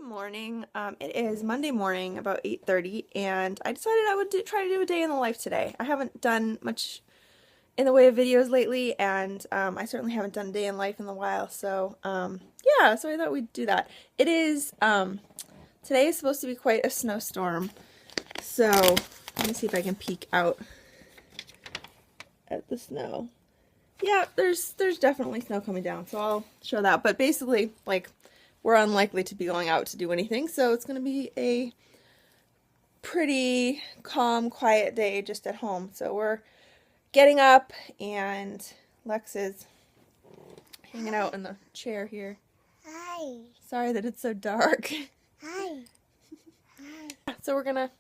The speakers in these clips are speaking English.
Morning. It is Monday morning, about 8:30, and I decided I would try to do a day in the life today. I haven't done much in the way of videos lately, and I certainly haven't done a day in life in a while, so yeah, so I thought we'd do that. It is, today is supposed to be quite a snowstorm, so let me see if I can peek out at the snow. Yeah, there's definitely snow coming down, so I'll show that, but basically, like, we're unlikely to be going out to do anything, so it's going to be a pretty calm, quiet day just at home. So we're getting up, and Lex is hanging out in the chair here. Hi. Sorry that it's so dark. Hi. So we're gonna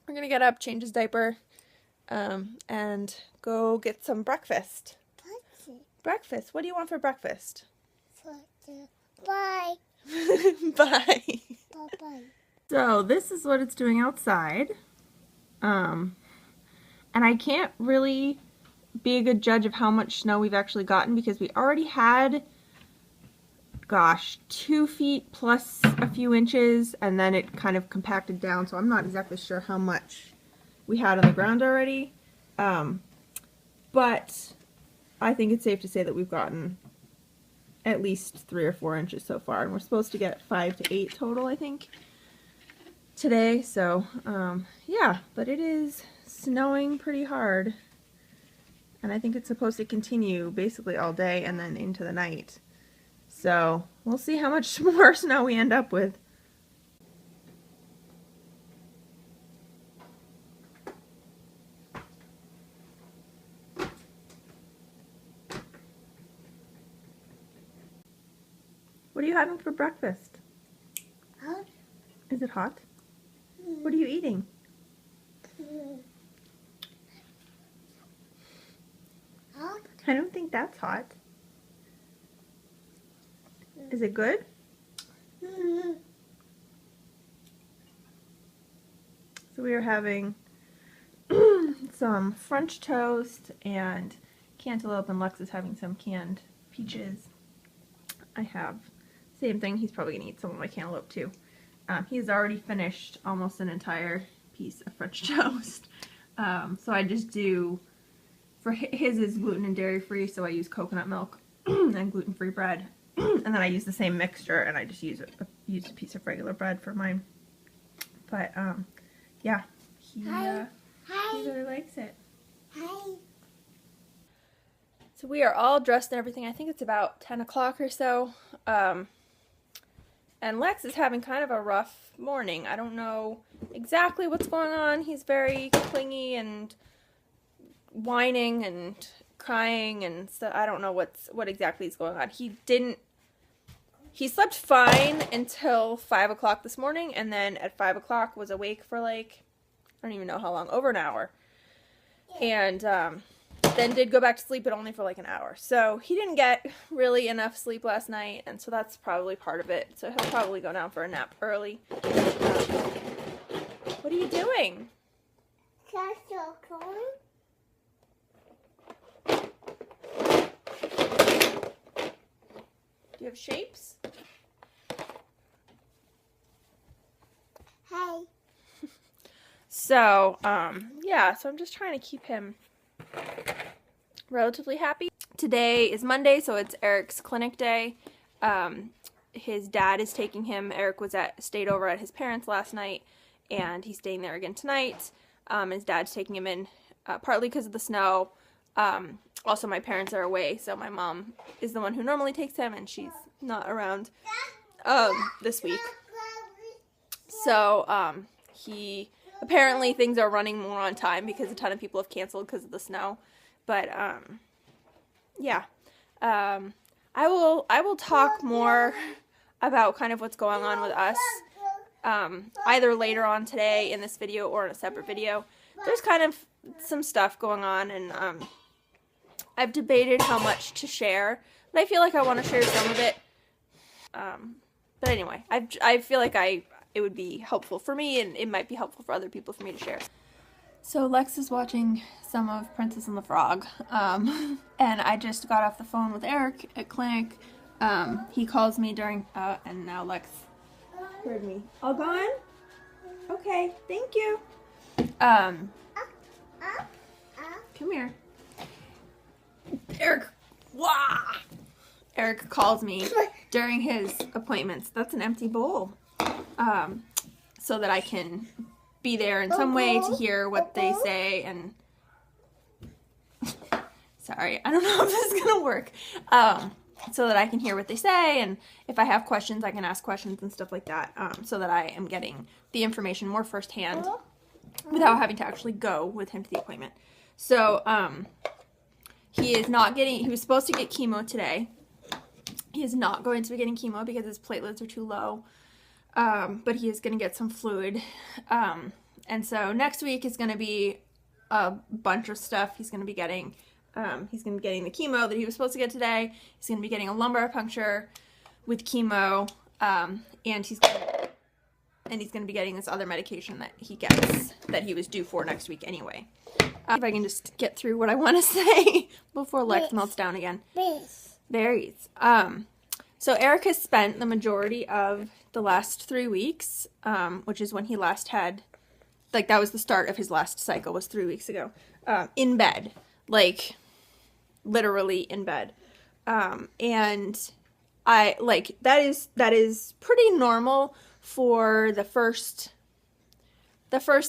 get up, change his diaper, and go get some breakfast. What's it? Breakfast. What do you want for breakfast? Bye. Bye. Bye-bye. So this is what it's doing outside. And I can't really be a good judge of how much snow we've actually gotten because we already had, gosh, 2 feet plus a few inches, and then it kind of compacted down, so I'm not exactly sure how much we had on the ground already. But I think it's safe to say that we've gotten at least 3 or 4 inches so far, and we're supposed to get 5 to 8 total, I think, today. So yeah, but it is snowing pretty hard, and I think it's supposed to continue basically all day and then into the night. So we'll see how much more snow we end up with. What are you having for breakfast? Hot. Is it hot? What are you eating? Hot. I don't think that's hot. Is it good? So we are having some French toast and cantaloupe, and Lex is having some canned peaches. I have same thing. He's probably gonna eat some of my cantaloupe too. He's already finished almost an entire piece of French toast. So I just do, for his is gluten and dairy free, so I use coconut milk and gluten-free bread. And then I use the same mixture, and I just use a piece of regular bread for mine. But yeah, he really likes it. Hi. So we are all dressed and everything. I think it's about 10 o'clock or so. And Lex is having kind of a rough morning. I don't know exactly what's going on. He's very clingy and whining and crying, and so I don't know what exactly is going on. He slept fine until 5 o'clock this morning, and then at 5 o'clock was awake for like, I don't even know how long, over an hour. And then did go back to sleep, but only for like an hour. So he didn't get really enough sleep last night, and so that's probably part of it. So he'll probably go down for a nap early. What are you doing? Castle corn. Do you have shapes? Hi. So, yeah, so I'm just trying to keep him relatively happy. Today is Monday, so it's Eric's clinic day. His dad is taking him. Eric stayed over at his parents' last night, and he's staying there again tonight. His dad's taking him in, partly because of the snow. Also, my parents are away, so my mom is the one who normally takes him, and she's not around this week. So, apparently things are running more on time because a ton of people have canceled because of the snow. But, yeah. I will talk more about kind of what's going on with us, either later on today in this video or in a separate video. There's kind of some stuff going on, and, I've debated how much to share, but I feel like I want to share some of it. But anyway, I feel like it would be helpful for me, and it might be helpful for other people for me to share. So Lex is watching some of Princess and the Frog, and I just got off the phone with Eric at clinic. He calls me during, and now Lex heard me. All gone? Okay, thank you. Come here. Eric, wah! Eric calls me during his appointments. That's an empty bowl. So that I can be there in some way to hear what they say and sorry, I don't know if this is gonna work. So that I can hear what they say, and if I have questions, I can ask questions and stuff like that, so that I am getting the information more firsthand without having to actually go with him to the appointment. So, he was supposed to get chemo today. He is not going to be getting chemo because his platelets are too low, but he is going to get some fluid. And so next week is going to be a bunch of stuff he's going to be getting. He's going to be getting the chemo that he was supposed to get today. He's going to be getting a lumbar puncture with chemo, and he's going to be getting this other medication that he gets that he was due for next week anyway. If I can just get through what I want to say before Lex melts down again. Berries. So Eric has spent the majority of the last 3 weeks, which is when he last had, like, that was the start of his last cycle, was 3 weeks ago, in bed. Like, literally in bed. And I, like, that is pretty normal for the first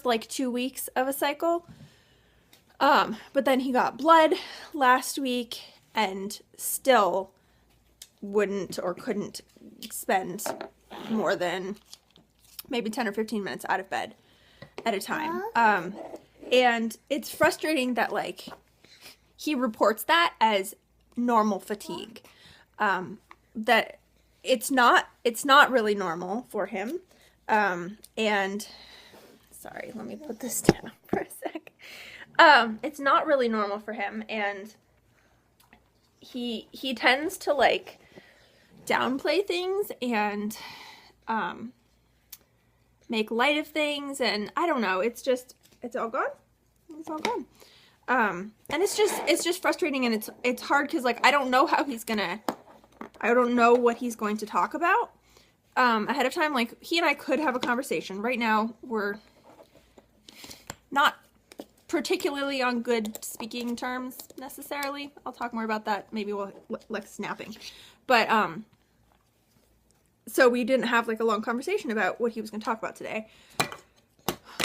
like 2 weeks of a cycle. But then he got blood last week and still wouldn't or couldn't spend more than maybe 10 or 15 minutes out of bed at a time. And it's frustrating that, like, he reports that as normal fatigue. That it's not really normal for him. And sorry, let me put this down for a sec. It's not really normal for him, and he tends to, like, downplay things and make light of things, and I don't know, it's all gone. It's all gone. And it's just frustrating, and it's hard because, like, I don't know what he's going to talk about ahead of time. Like, he and I could have a conversation. Right now, we're not particularly on good speaking terms necessarily. I'll talk more about that maybe while Lex is napping. But so we didn't have, like, a long conversation about what he was going to talk about today.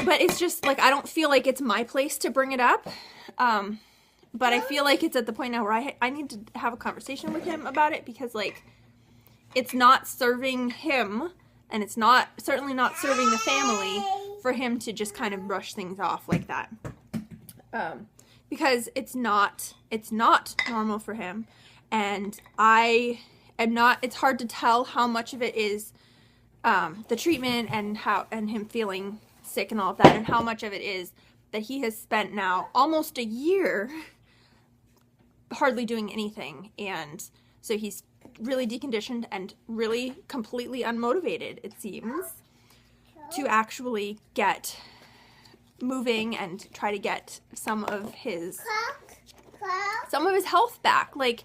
But it's just, like, I don't feel like it's my place to bring it up. But I feel like it's at the point now where I need to have a conversation with him about it, because, like, it's not serving him, and it's certainly not serving the family for him to just kind of brush things off like that. Because it's not normal for him, and it's hard to tell how much of it is the treatment and him feeling sick and all of that, and how much of it is that he has spent now almost a year hardly doing anything, and so he's really deconditioned and really completely unmotivated, it seems, to actually get moving and try to get some of his health back. Like,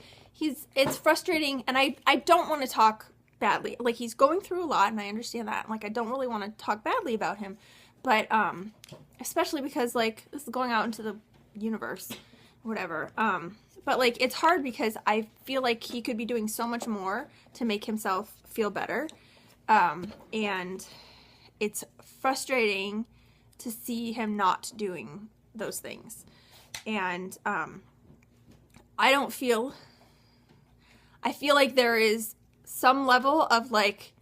it's frustrating, and I don't want to talk badly. Like, he's going through a lot, and I understand that. Like, I don't really want to talk badly about him, but especially because, like, this is going out into the universe, whatever. But, like, it's hard because I feel like he could be doing so much more to make himself feel better, and it's frustrating to see him not doing those things. And I feel like there is some level of, like,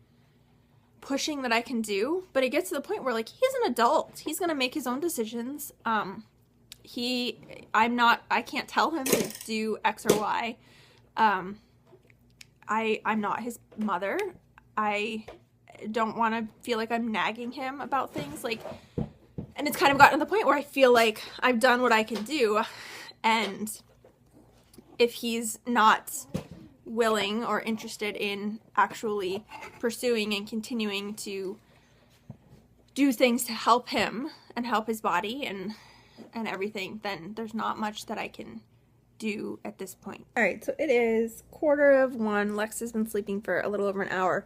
pushing that I can do, but it gets to the point where, like, he's an adult. He's gonna make his own decisions. I can't tell him to do X or Y. I'm not his mother. I don't want to feel like I'm nagging him about things, like, and it's kind of gotten to the point where I feel like I've done what I can do, and if he's not willing or interested in actually pursuing and continuing to do things to help him and help his body and everything, then there's not much that I can do at this point. All right, so it is 1:15. Lex has been sleeping for a little over an hour.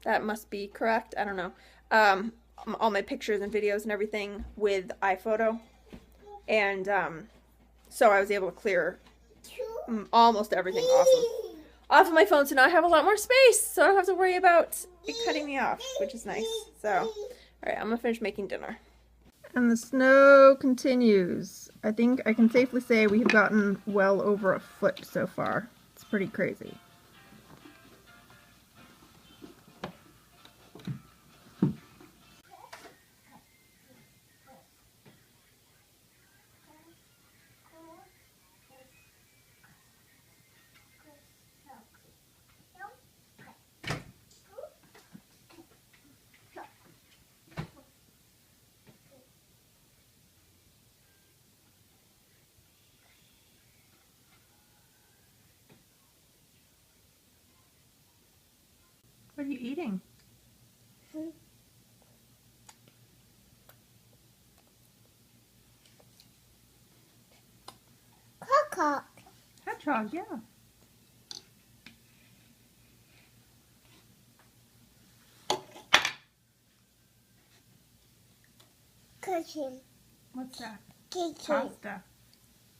That must be correct. I don't know. All my pictures and videos and everything with iPhoto. And so I was able to clear almost everything off of my phone. So now I have a lot more space. So I don't have to worry about it cutting me off, which is nice. So, all right, I'm going to finish making dinner. And the snow continues. I think I can safely say we have gotten well over a foot so far. It's pretty crazy. What are you eating? Cock. Hedgehog, yeah. Kitchen. What's that? Kitchen. Pasta.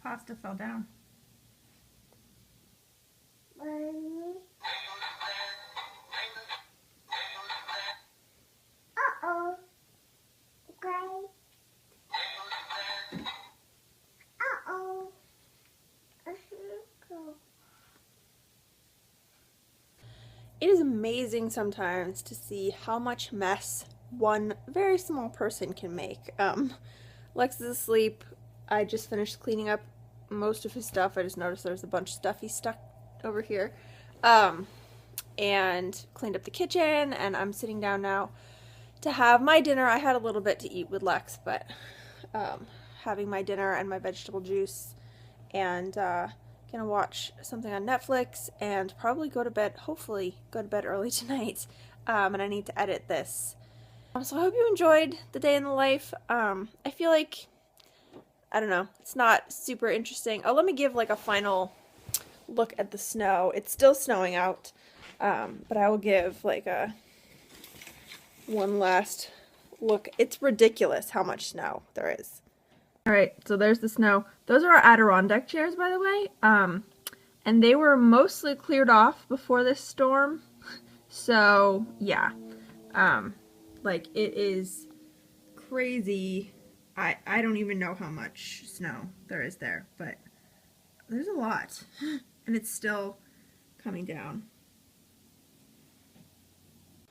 Pasta fell down. Mommy. Uh-oh. Okay. Uh-oh. Go. It is amazing sometimes to see how much mess one very small person can make. Lex is asleep. I just finished cleaning up most of his stuff. I just noticed there's a bunch of stuff he stuck over here. And cleaned up the kitchen, and I'm sitting down now to have my dinner. I had a little bit to eat with Lex, but having my dinner and my vegetable juice, and gonna watch something on Netflix and probably go to bed, hopefully go to bed early tonight. And I need to edit this. So I hope you enjoyed the day in the life. I feel like, I don't know, it's not super interesting. Oh, let me give like a final look at the snow. It's still snowing out, but I will give like one last look. It's ridiculous how much snow there is. Alright, so there's the snow. Those are our Adirondack chairs, by the way. And they were mostly cleared off before this storm. So, yeah. Like, it is crazy. I don't even know how much snow there is there, but there's a lot. And it's still coming down.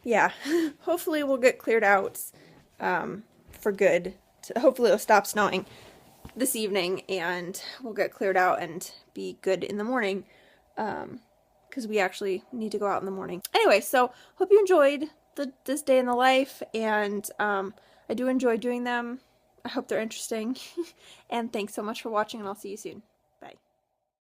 Yeah, hopefully we'll get cleared out for good. Hopefully it'll stop snowing this evening and we'll get cleared out and be good in the morning, because we actually need to go out in the morning. Anyway, so hope you enjoyed this day in the life, and I do enjoy doing them. I hope they're interesting. And thanks so much for watching, and I'll see you soon.